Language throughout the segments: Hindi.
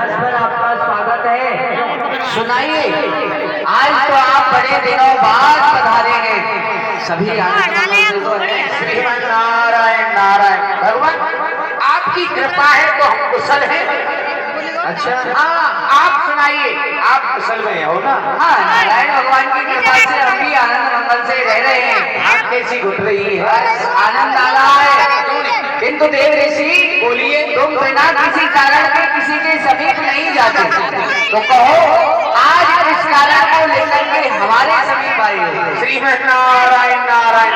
कैलाश पर आपका स्वागत है। सुनाइए, आज तो आप बड़े दिनों बाद पधारेंगे। सभी श्रीमन नारायण नारायण। भगवान आपकी कृपा है तो हम कुशल हैं। अच्छा, हाँ, आप सुनाइए, आप कुशल में हो ना? हाँ, नारायण भगवान की कृपा से हम भी आनंद मंगल से रह रहे हैं। आप कैसी घुट रही है? आनंद आ रहा है, किंतु देव ऋषि बोलिए। तुम बिना किसी कारण के किसी के समीप नहीं जाते, तो कहो आज किस कारण को लेकर के हमारे समीप आए हो? श्रीमन नारायण नारायण।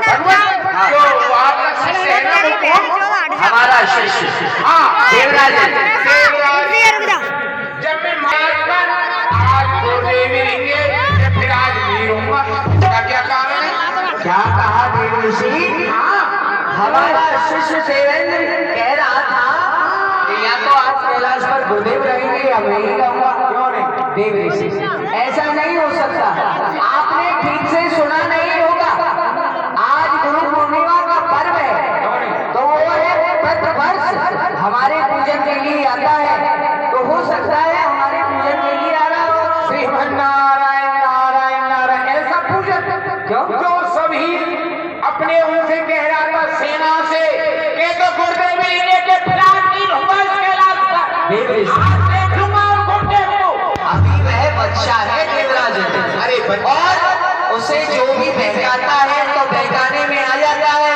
भगवान जो आपका शिष्य है ना, वो कौन? हमारा शिष्य हाँ, देवराज। जब मैं मारकर आज दो देवी रहेंगे, जब फिर आज वीर होऊंगा, इसका क्या कारण है? क्या कहा देव ऋषि? हाँ, हमारा शिष्य देवेंद्र कह रहा था कि या तो आज कैलाश पर गुरुदेव रहेंगे या मैं ही रहूंगा। क्यों नहीं? देव ऋषि ऐसा नहीं हो सकता, आपने ठीक से सुना नहीं होगा। आज गुरु पूर्णिमा का पर्व है, तो वो है प्रतिवर्ष हमारे पूजन के लिए आता है, तो हो सकता है हमारे पूजन के लिए आ रहा हो। श्रीमन नारायण नारायण नारायण। ऐसा पूजन क्यों? जो सभी अपने उनसे कह रहा था सेना से कि तो गुरुदेव ने के प्लान नहीं होगा इसके रास्ता। देव ऋषि आज देख लूंगा गुरुदेव को। अभी वह बच्चा है देवराज, अरे और उसे जो भी बहकाता है तो बहकाने में आ जाता है।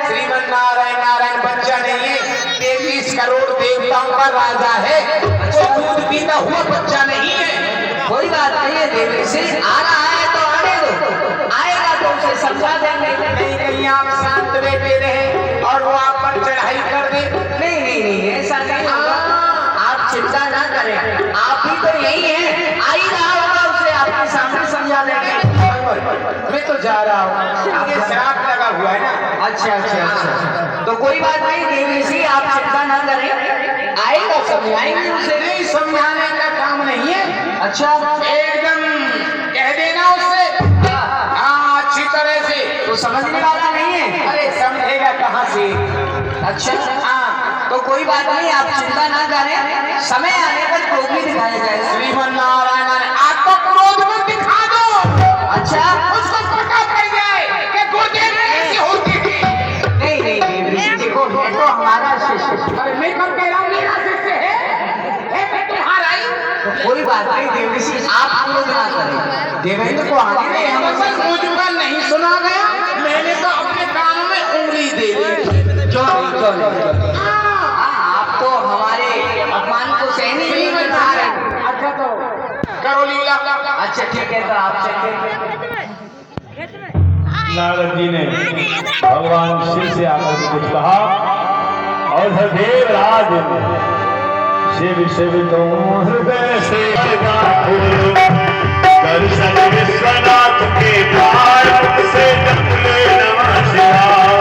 श्रीमन नारायण नारायण बच्चा नहीं है, 33 करोड़ देवताओं का राजा है, वो दूध पीता हुआ बच्चा नहीं है। कोई बात नहीं है, देव ऋषि आ रहा है तो आने दो, आएगा तो उसे समझा देंगे। नहीं नहीं, आप शांत बैठे रहे और वो आप पर चढ़ाई कर दे। नहीं नहीं नहीं, ऐसा नहीं होगा, आप चिंता ना करें, आप ही तो यही है, आ ही रहा होगा, उसे आपके सामने समझा देंगे। मैं तो जा रहा हूँ, आगे श्राप लगा हुआ है ना। अच्छा अच्छा अच्छा, तो कोई बात नहीं देव ऋषि, आप चिंता ना करें, आएगा, समझाएंगे उसे। नहीं, समझाने का काम नहीं है। अच्छा, एकदम कह देना उससे, हाँ, अच्छी तरह से। तो समझने वाला नहीं है? अरे समझेगा कहाँ से? अच्छा, हाँ, तो कोई बात नहीं, आप चिंता ना करें, समय आने पर क्रोध भी दिखाया जाएगा। श्रीमन नारायण आपको क्रोध मत दिखा दो। अच्छा, उसको पता पड़ जाए कि गुरुदेव कैसे होते हैं। नहीं नहीं देव ऋषि, देखो है तो हमारा शिष्य। अरे मैं कब कह रहा हूँ मेरा शिष्य है मैं तुम्हारा ही। तो कोई बात नहीं देव ऋषि, आप क्रोध ना करें, देवेंद्र को आने दें। हम मुझको नहीं सुना गया, मैंने तो अपने कानों में उंगली दे दी। क्यों नहीं, आप तो हमारे अपमान को सहने नहीं कर पा रहे। अच्छा तो करो लीला। अच्छा ठीक है, तो आप चलिए। नारद जी ने भगवान शिव से आकर के कुछ कहा और देवराज शिव शिव तुम हृदय से दर्शन विश्वनाथ के द्वार से जपले नमः शिवाय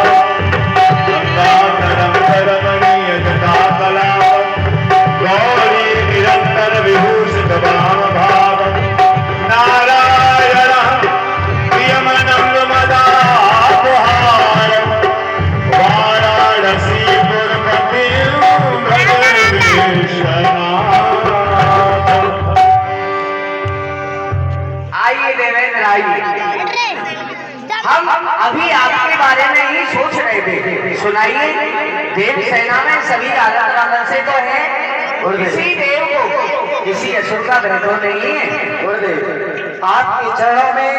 गंगाधरम रमणीय जटाकला गौरी निरंतर विभूषित वाम भाव नारायण प्रियमनम मदापहार वाराणसी पुरपति आइए देवेंद्र, आइए, हम अभी आपके बारे में ही सोच रहे थे। सुनाइए, देव सेना में सभी आनंद से तो है, और किसी देव को किसी असुर का वध तो नहीं है। गुरुदेव आपके चरणों में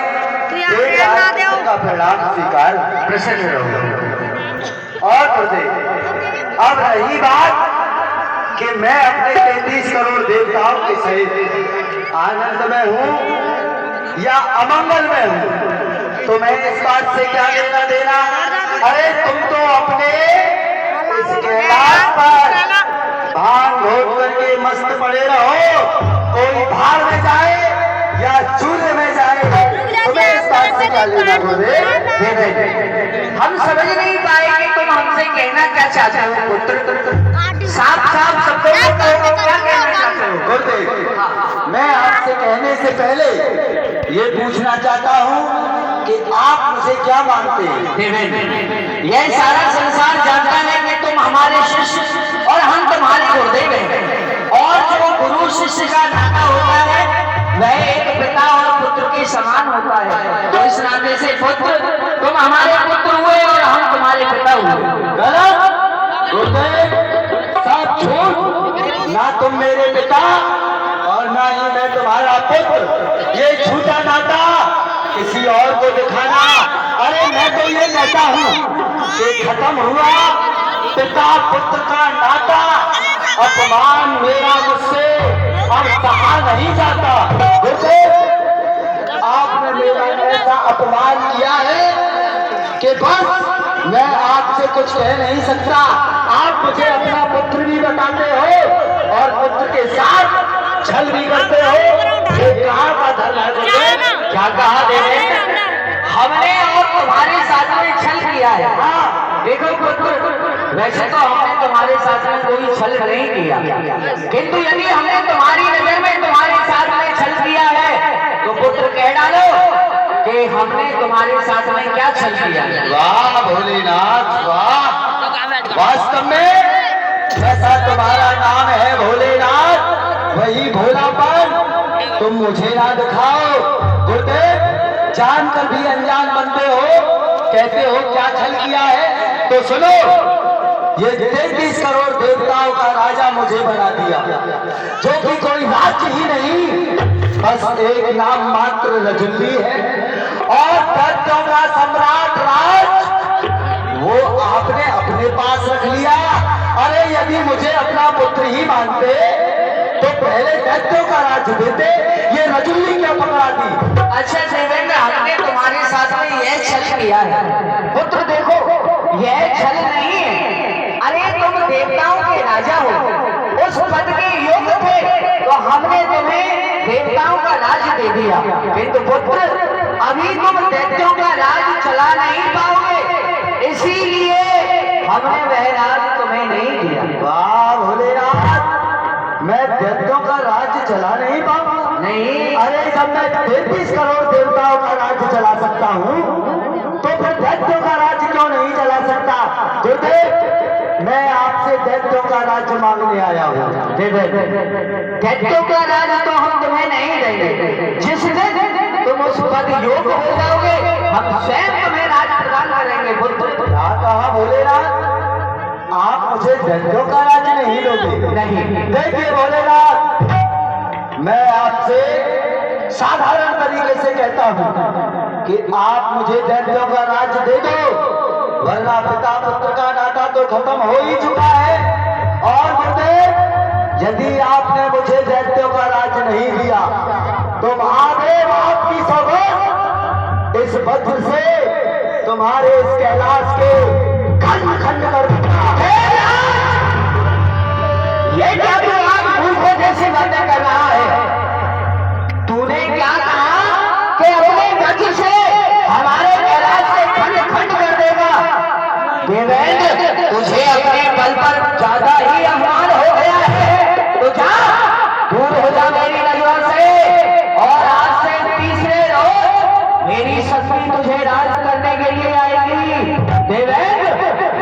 देवराज का प्रणाम स्वीकार, प्रसन्न रहो। और गुरुदेव अब रही बात कि मैं अपने 33 करोड़ देवताओं के सहित आनंद में हूँ या अमंगल में हूँ, तो मैं इस बात से क्या लेना देना। अरे तुम तो अपने इस कैलाश पर भांग घोट करके मस्त पड़े रहो, कोई भार में जाए या चूल्हे में जाए, तुम्हें इस बात से क्या लेना। गुरुदेव हम समझ नहीं पाए कि तुम हमसे कहना क्या चाहते हो पुत्र, साफ साफ शब्दों में कहो, क्या कहना चाहते हो? गुरुदेव मैं आपसे कहने से पहले ये पूछना चाहता हूँ कि आप मुझे क्या मानते हैं? देवेंद्र, यह सारा संसार जानता है कि तुम हमारे शिष्य और हम तुम्हारे गुरुदेव हैं, और जो हमारे पुत्र हुए और हम तुम्हारे पिता हुए। गलत गुरुदेव, सब झूठ। ना तुम मेरे पिता और ना ही मैं तुम्हारा पुत्र। ये झूठा नाता किसी और को दिखाना, अरे मैं तो ये कहता हूँ कि खत्म हुआ पिता पुत्र का नाता। अपमान मेरा मुझसे अब सहा नहीं जाता। गुरुदेव, आपने मेरा ऐसा अपमान किया है कि बस मैं आपसे कुछ कह नहीं सकता। आप मुझे अपना पुत्र भी बताते हो और पुत्र के साथ छल भी करते हो। ये कहाँ का धर्म है गुरुदेव? क्या कहा देवेंद्र? हमने और तुम्हारे साथ में छल किया है। हाँ, देखो पुत्र, वैसे तो हमने तुम्हारे साथ में कोई छल नहीं किया, किंतु यदि हमने तुम्हारी नजर में तुम्हारे साथ में छल किया है तो पुत्र कह डालो कि हमने तुम्हारे साथ में क्या छल किया है। वाह भोलेनाथ वाह। वास्तव में जैसा तुम्हारा नाम है भोलेनाथ, वही भोलापन तुम मुझे ना दिखाओ। गुरुदेव, जानकर भी अनजान बनते हो, कहते हो क्या छल किया है। तो सुनो, ये 33 करोड़ देवताओं का राजा मुझे बना दिया, जो कि कोई राज्य ही नहीं, बस एक नाम मात्र रजुल्ली है। और दैत्यों का सम्राट राज वो आपने अपने पास रख लिया। अरे यदि मुझे अपना पुत्र ही मानते तो पहले दैत्यों का राज्य देते, ये रजुल्ली क्या पकड़ा दी। अच्छा देवेंद्र, हमने तुम्हारे साथ में यह छल किया है। पुत्र देखो, यह छल नहीं है। अरे तुम देवताओं के राजा हो, उस पद के योग्य थे, तो हमने तुम्हें देवताओं का राज दे दिया। किंतु पुत्र, अभी तुम दैत्यों का राज चला नहीं पाओगे, इसीलिए हमने वह राज तुम्हें नहीं दिया। वाह भोलेनाथ, मैं दैत्यों का राज्य चला नहीं पाऊंगा। नहीं, अरे जब मैं 33 करोड़ देवताओं का राज्य चला सकता हूँ, तो फिर दैत्यों का राज्य क्यों नहीं चला सकता। गुरुदेव, मैं आपसे दैत्यों का राज्य मांगने आया हूँ। दैत्यों का राज तो हम तुम्हें नहीं देंगे। जिस दिन तुम उस पद योग्य हो जाओगे, हम स्वयं तुम्हें राज प्रदान करेंगे। पुत्र, क्या कहा भोलेनाथ? आप मुझे दैत्यों का राज्य नहीं दोगे? नहीं। देखिए भोलेनाथ, मैं आपसे साधारण तरीके से कहता हूँ कि आप मुझे दैत्यों का राज्य दे दो, वरना पिता पुत्र का नाता तो खत्म हो ही चुका है। और गुरुदेव, यदि आपने मुझे दैत्यों का राज्य नहीं दिया तो महादेव आपकी सौगंध, इस वज्र से तुम्हारे इस कैलाश के खंड खंड कर दूंगा। ये क्या तू आज मूर्खों जैसी बातें कर रहा है? तूने क्या कहा कि अपने वज्र से हमारे कैलाश से खंड खंड कर देगा? देवेंद्र, तुझे अपने बल पर ज्यादा ही अभिमान हो गया है। तो जा, दूर हो जा मेरी नजरों से। और आज से तीसरे रोज मेरी शक्ति तुझे राज करने के लिए आएगी। देवेंद्र,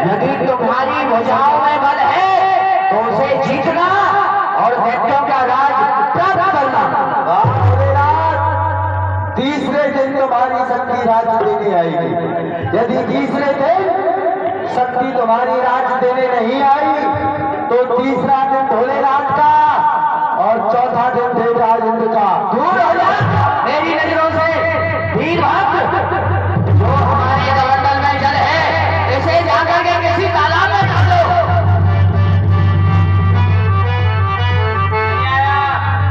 यदि तुम्हारी भुजाओं में बल है तो उसे जीतना और दैत्यों का राज प्राप्त करना। वाह भोलेनाथ, तीसरे दिन तुम्हारी शक्ति राज्य देने आएगी। यदि तीसरे दिन शक्ति तुम्हारी राज्य देने नहीं आई तो तीसरा दिन भोलेनाथ का और चौथा दिन देवराज इंद्र का। दूर हो जा मेरी नजरों से। वीर भक्त, जो हमारे कमंडल में जल है, इसे जाकर के किसी तालाब में डाल दो।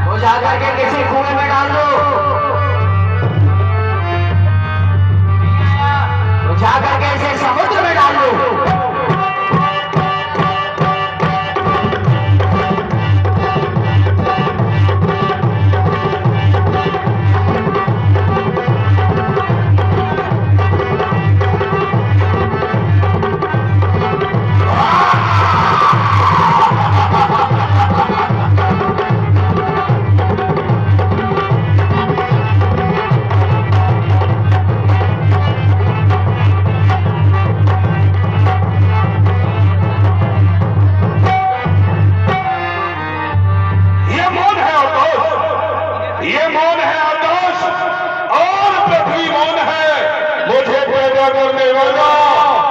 तो जाकर के किसी कुएं में डाल दो। तो जाकर के इसे समुद्र में डाल दो। जोर जोर में बोलो